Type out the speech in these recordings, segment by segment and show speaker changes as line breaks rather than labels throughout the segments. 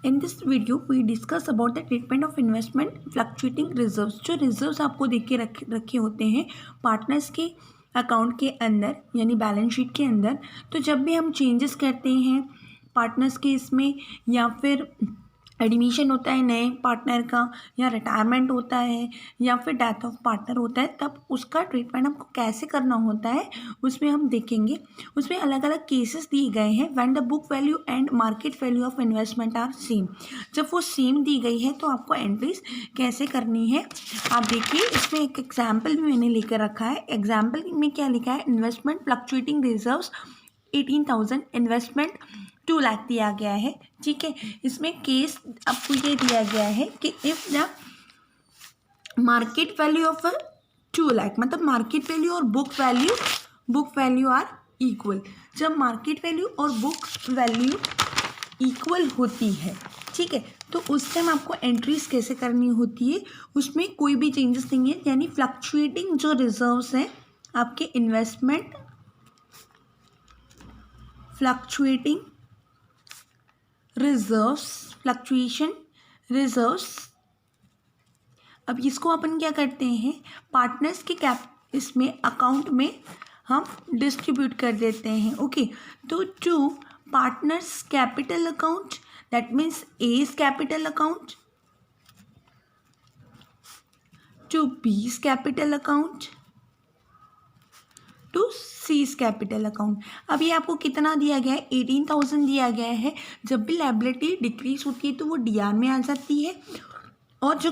In this video we discuss about the treatment of investment fluctuating reserves. जो reserves आपको देख के रखे होते हैं पार्टनर्स के अकाउंट के अंदर यानी बैलेंस शीट के अंदर, तो जब भी हम चेंजेस करते हैं पार्टनर्स के इसमें, या फिर एडमिशन होता है नए पार्टनर का, या रिटायरमेंट होता है, या फिर डेथ ऑफ पार्टनर होता है, तब उसका ट्रीटमेंट हमको कैसे करना होता है उसमें हम देखेंगे। उसमें अलग अलग केसेस दिए गए हैं। When the book value and market value of investment are same, जब वो सेम दी गई है तो आपको एंट्रीज कैसे करनी है आप देखिए। इसमें एक एग्जाम्पल भी मैंने लेकर रखा है। एग्जाम्पल में क्या लिखा है, investment fluctuating reserves 18,000, investment 2 lakh दिया गया है। ठीक है, इसमें केस आपको ये दिया गया है कि if the market value of 2 lakh, मतलब मार्केट वैल्यू और बुक वैल्यू आर इक्वल। जब मार्केट वैल्यू और बुक वैल्यू इक्वल होती है, ठीक है, तो उस टाइम आपको एंट्रीज कैसे करनी होती है, उसमें कोई भी चेंजेस नहीं है। यानी फ्लक्चुएटिंग जो रिजर्व्स हैं आपके इन्वेस्टमेंट फ्लक्चुएटिंग फ्लक्चुएशन रिजर्व्स, अब इसको अपन क्या करते हैं, पार्टनर्स के इसमें अकाउंट में हम डिस्ट्रीब्यूट कर देते हैं। ओके, तो to partners capital account, that means A's capital account, to B's capital account, to C's capital account. अब ये आपको कितना दिया गया है, 18,000 दिया गया है। जब भी लायबिलिटी डिक्रीज होती है तो वो डीआर में आ जाती है, और जो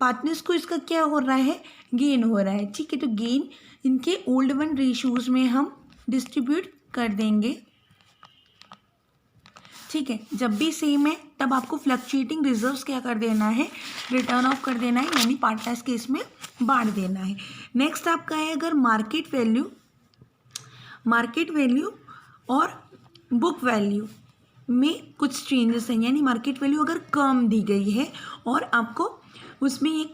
पार्टनर्स को इसका क्या हो रहा है, गेन हो रहा है। ठीक है, तो गेन इनके ओल्ड वन रेशियोज में हम डिस्ट्रीब्यूट कर देंगे। ठीक है, जब भी सेम है तब आपको फ्लक्चुएटिंग रिजर्व्स क्या कर देना है, रिटर्न ऑफ कर देना है, यानी पार्टनर्स के इसमें बांट देना है। नेक्स्ट आपका है, अगर मार्केट वैल्यू और बुक वैल्यू में कुछ चेंजेस हैं, यानी मार्केट वैल्यू अगर कम दी गई है और आपको उसमें एक,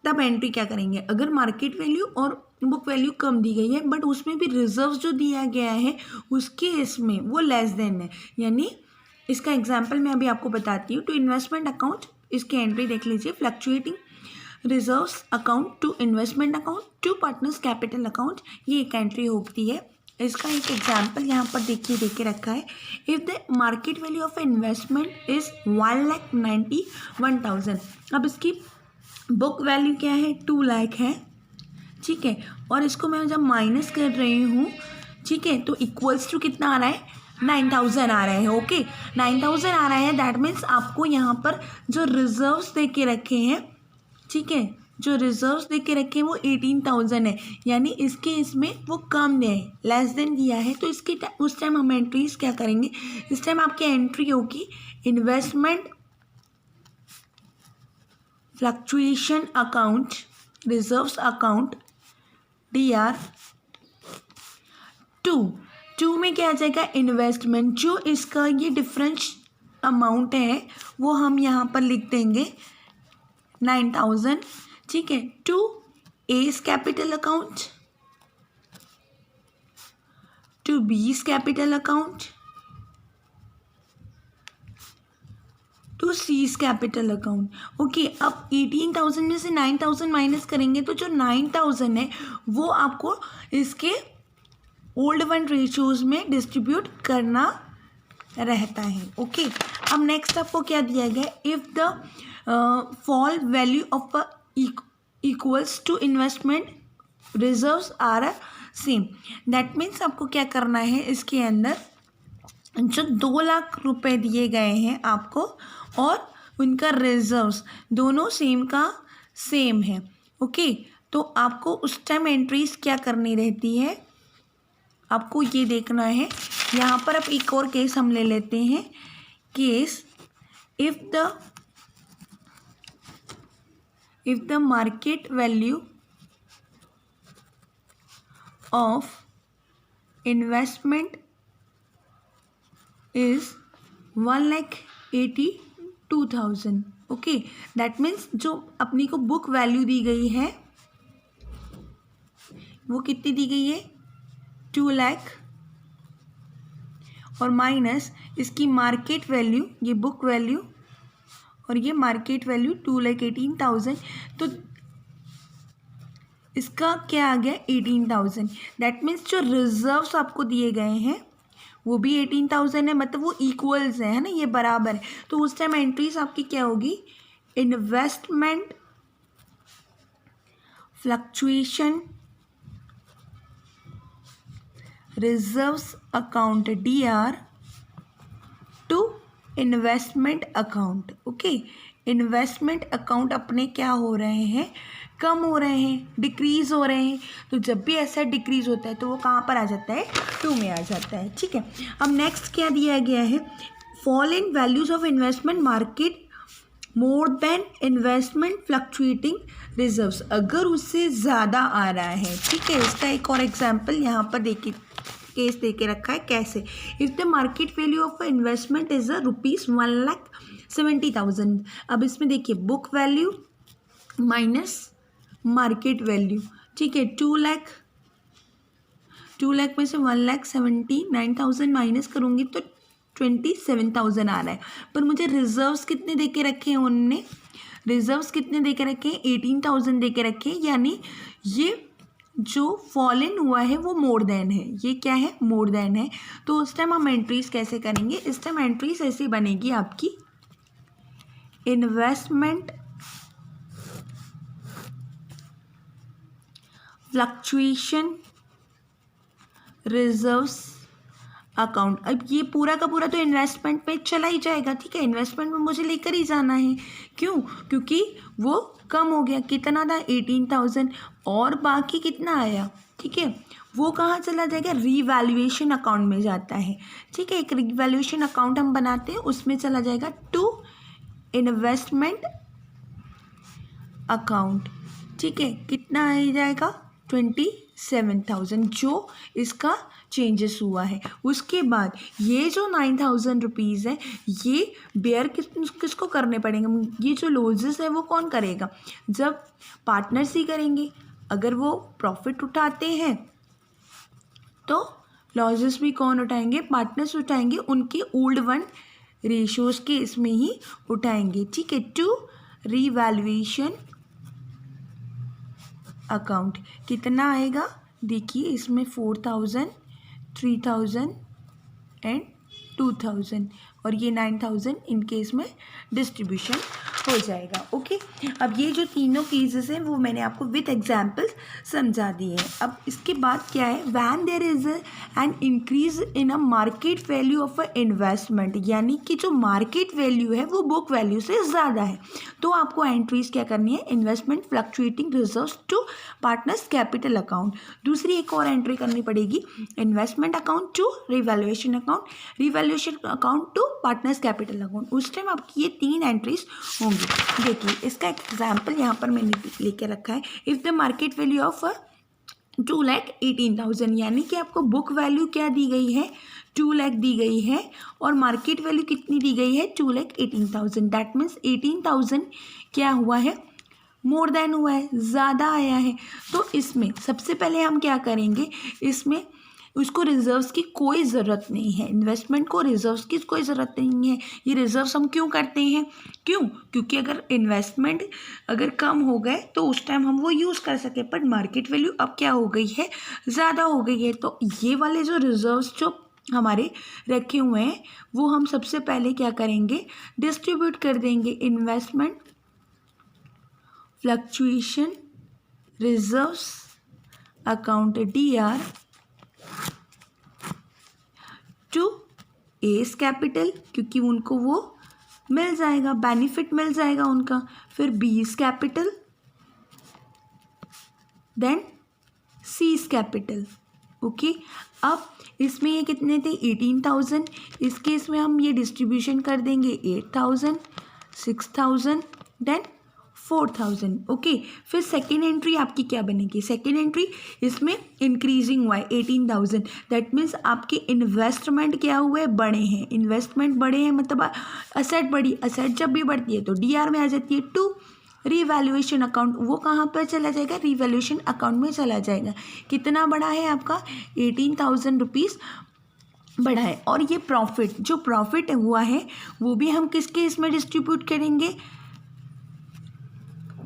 तब एंट्री क्या करेंगे, अगर मार्केट वैल्यू और बुक वैल्यू कम दी गई है बट उसमें भी रिजर्व्स जो दिया गया है उसके इसमें वो लेस देन है। यानी इसका एग्जांपल मैं अभी आपको बताती हूँ। टू इन्वेस्टमेंट अकाउंट, इसकी एंट्री देख लीजिए, fluctuating reserves account to investment account to partners capital account, ये एक एंट्री होती है। इसका एक एग्जांपल यहाँ पर देखिए दे के रखा है। If the market value of investment is 1,91,000, अब इसकी बुक वैल्यू क्या है, 2 लाख है। ठीक है, और इसको मैं जब माइनस कर रही हूँ, ठीक है, तो इक्वल्स टू कितना आ रहा है, 9,000 आ रहे हैं। ओके, 9,000 आ रहा है, दैट मीन्स आपको यहाँ पर जो रिजर्व्स दे के रखे हैं, ठीक है, जो रिजर्व्स दे के रखे हैं वो 18,000 है, यानी इसके इसमें वो कम है, लेस देन दिया है। तो इसके उस टाइम हम एंट्रीज क्या करेंगे, इस टाइम आपकी एंट्री होगी investment fluctuation account reserves account DR2 में क्या आ जाएगा, इन्वेस्टमेंट, जो इसका ये डिफरेंस अमाउंट है वो हम यहाँ पर लिख देंगे 9,000। ठीक है, to A's capital account, to B's capital account, to C's capital account. Okay, अब 18,000 में से 9,000 माइनस करेंगे तो जो 9,000 है वो आपको इसके ओल्ड वन रेशियोज में डिस्ट्रीब्यूट करना रहता है। ओके, अब नेक्स्ट आपको क्या दिया गया, if the fall value of equals to investment reserves are same, that means आपको क्या करना है, इसके अंदर जो 2 लाख रुपए दिए गए हैं आपको और उनका रिजर्व्स दोनों सेम है। ओके, तो आपको उस टाइम एंट्रीज क्या करनी रहती है, आपको ये देखना है। यहाँ पर अब एक और केस हम ले लेते हैं। Case, if the market value of investment is 1,82,000। Okay, that means जो अपनी को बुक वैल्यू दी गई है वो कितनी दी गई है, 2 लाख, और माइनस इसकी मार्केट वैल्यू, ये बुक वैल्यू और ये मार्केट वैल्यू 2,18,000, तो इसका क्या आ गया 18,000। दैट मीन्स जो रिजर्व्स आपको दिए गए हैं वो भी 18,000 है, मतलब वो इक्वल्स है ना, ये बराबर है। तो उस टाइम एंट्रीज आपकी क्या होगी, investment fluctuation reserves account DR to investment account. Okay, investment account अपने क्या हो रहे हैं, कम हो रहे हैं, डिक्रीज हो रहे हैं। तो जब भी एसेट डिक्रीज होता है तो वो कहाँ पर आ जाता है, 2 में आ जाता है। ठीक है, अब नेक्स्ट क्या दिया गया है, fall in values of investment market more than investment fluctuating reserves, अगर उससे ज़्यादा आ रहा है। ठीक है, इसका एक और एग्जाम्पल यहाँ पर देखिए, केस दे के रखा है कैसे, if the market value of investment is ₹1,70,000। अब इसमें देखिए book value minus market value. ठीक है, 2 लाख में से 1,79,000 माइनस करूँगी तो 27,000 आ रहा है। पर मुझे रिजर्व्स कितने दे के रखे हैं उन्होंने, रिजर्व्स कितने दे के रखे हैं, 18,000 दे के रखे हैं, यानी ये जो फॉलन हुआ है वो मोर देन है, ये क्या है, मोर देन है। तो उस टाइम हम एंट्रीज कैसे करेंगे, इस टाइम एंट्रीज ऐसी बनेगी आपकी, इन्वेस्टमेंट फ्लक्चुएशन रिजर्व्स अकाउंट। अब ये पूरा का पूरा तो इन्वेस्टमेंट पे चला ही जाएगा। ठीक है, इन्वेस्टमेंट में मुझे लेकर ही जाना है, क्यों, क्योंकि वो कम हो गया, कितना था 18,000, और बाकी कितना आया। ठीक है, वो कहाँ चला जाएगा, रीवैल्यूएशन अकाउंट में जाता है। ठीक है, एक रीवैल्यूएशन अकाउंट हम बनाते हैं, उसमें चला जाएगा टू इन्वेस्टमेंट अकाउंट। ठीक है, कितना आ जाएगा 27,000 जो इसका चेंजेस हुआ है। उसके बाद ये जो 9,000 रुपीज़ है ये बेयर किसको करने पड़ेंगे, ये जो लॉसेस है वो कौन करेगा, जब पार्टनर्स ही करेंगे। अगर वो प्रॉफिट उठाते हैं तो लॉसेस भी कौन उठाएंगे, पार्टनर्स उठाएंगे, उनके ओल्ड वन रेशियोज के इसमें ही उठाएंगे। ठीक है, टू रीवैल्यूएशन अकाउंट कितना आएगा, देखिए इसमें 4,000, 3,000 एंड 2,000 और ये 9,000 इन केस में डिस्ट्रीब्यूशन हो जाएगा। ओके, अब ये जो तीनों केसेस हैं वो मैंने आपको विद एग्जांपल्स समझा दिए हैं। अब इसके बाद क्या है, when there is an increase in a market value of a investment, यानी कि जो मार्केट वैल्यू है वो बुक वैल्यू से ज़्यादा है, तो आपको एंट्रीज क्या करनी है, investment fluctuating reserves to partners capital account. दूसरी एक और एंट्री करनी पड़ेगी, investment account to revaluation account, revaluation account to partners capital account. उस टाइम आपकी ये 3 एंट्रीज होंगी। देखिए इसका एक एग्जाम्पल यहाँ पर मैंने लेके रखा है, if the market value of 2,18,000, यानी कि आपको बुक वैल्यू क्या दी गई है, 2 लाख दी गई है और मार्केट वैल्यू कितनी दी गई है, 2,18,000। दैट मीन्स 18,000 क्या हुआ है, मोर देन हुआ है, ज़्यादा आया है। तो इसमें सबसे पहले हम क्या करेंगे, इसमें उसको रिजर्व्स की कोई ज़रूरत नहीं है, इन्वेस्टमेंट को रिजर्व्स की कोई ज़रूरत नहीं है। ये रिजर्व्स हम क्यों करते हैं, क्योंकि अगर इन्वेस्टमेंट अगर कम हो गए तो उस टाइम हम वो यूज़ कर सके, पर मार्केट वैल्यू अब क्या हो गई है, ज़्यादा हो गई है। तो ये वाले जो रिजर्व्स जो हमारे रखे हुए हैं वो हम सबसे पहले क्या करेंगे, डिस्ट्रीब्यूट कर देंगे, investment fluctuation reserves account DR to A's capital, क्योंकि उनको वो मिल जाएगा, बेनिफिट मिल जाएगा उनका। फिर B's capital, then C's capital. Okay, अब इसमें ये कितने थे 18,000, इस केस में हम ये डिस्ट्रीब्यूशन कर देंगे 8,000, 6,000 देन 4,000। ओके, फिर सेकेंड एंट्री आपकी क्या बनेगी, सेकेंड एंट्री इसमें इंक्रीजिंग हुआ है 18,000। दैट मीन्स आपके इन्वेस्टमेंट क्या हुए, बड़े हैं, इन्वेस्टमेंट बड़े हैं मतलब असेट बढ़ी, असेट जब भी बढ़ती है तो DR में आ जाती है, टू रीवैल्यूएशन अकाउंट, वो कहाँ पर चला जाएगा, रीवैल्यूएशन अकाउंट में चला जाएगा। कितना बड़ा है आपका 18,000 रुपीज़ बढ़ा है। और ये प्रॉफिट, जो प्रॉफिट हुआ है वो भी हम किसके इसमें डिस्ट्रीब्यूट करेंगे,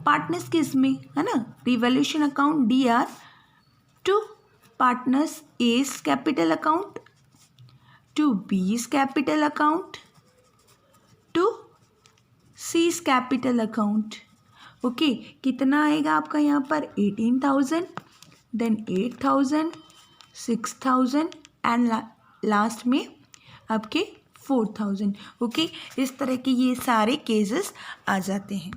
पार्टनर्स के इसमें, है ना। Revaluation account DR to partners A's capital account, to B's capital account, to C's capital account. Okay, कितना आएगा आपका यहाँ पर 18,000, देन 8,000, 6,000 एंड लास्ट में आपके 4,000। ओके, इस तरह के ये सारे केसेस आ जाते हैं।